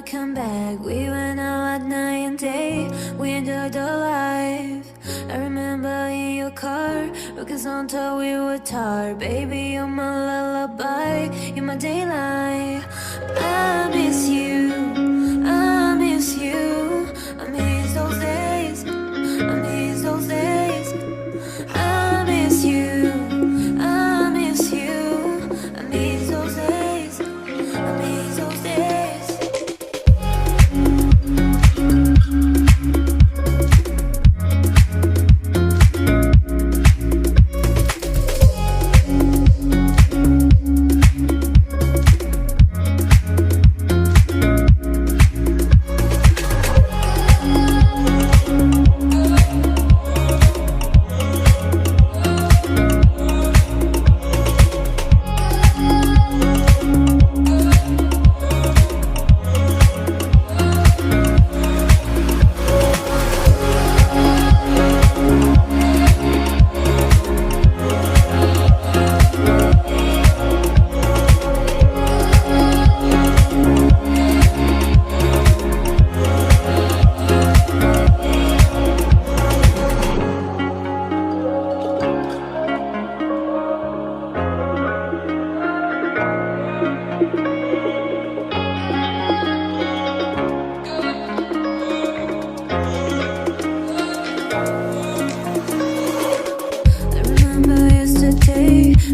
not come back. We went out at night and day, we enjoyed the life. I remember in your car, because until we were tired. Baby, you're my lullaby, you're my daylight. I miss you, I miss you, I miss those days, I miss those days. I miss you, I miss you, I miss those days, I miss those days.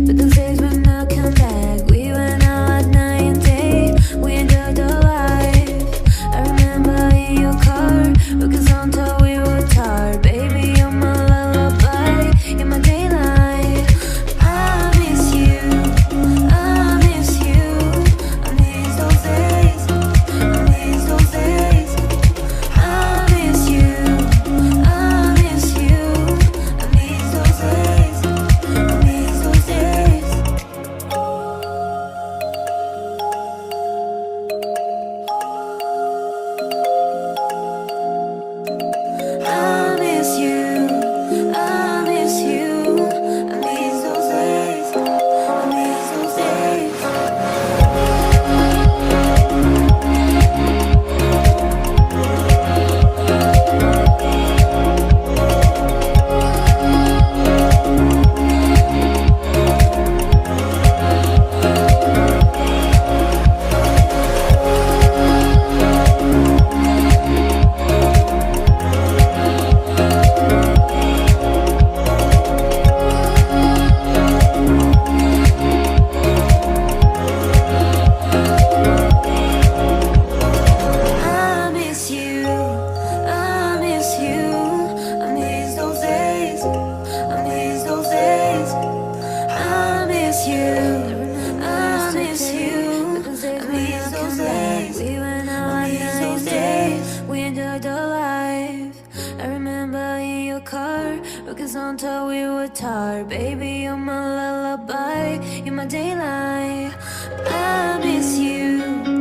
But the days will not come back. We went out at night and day, we enjoyed the life. I remember in your car, because until we were tired. Baby, you're my lullaby, you're my daylight. I miss you, I miss you, I miss those days, I miss those days. I miss you, I miss you, I miss those days, I miss those days. I miss you, I miss you, I miss those days, I miss those days. I miss you, I miss you, I miss those days, I miss those days. I miss you, I miss you, I miss those days. We went out at night and day, we enjoyed the life. I remember in your car, because until we were tired. Baby, you're my lullaby, you're my daylight. I miss you,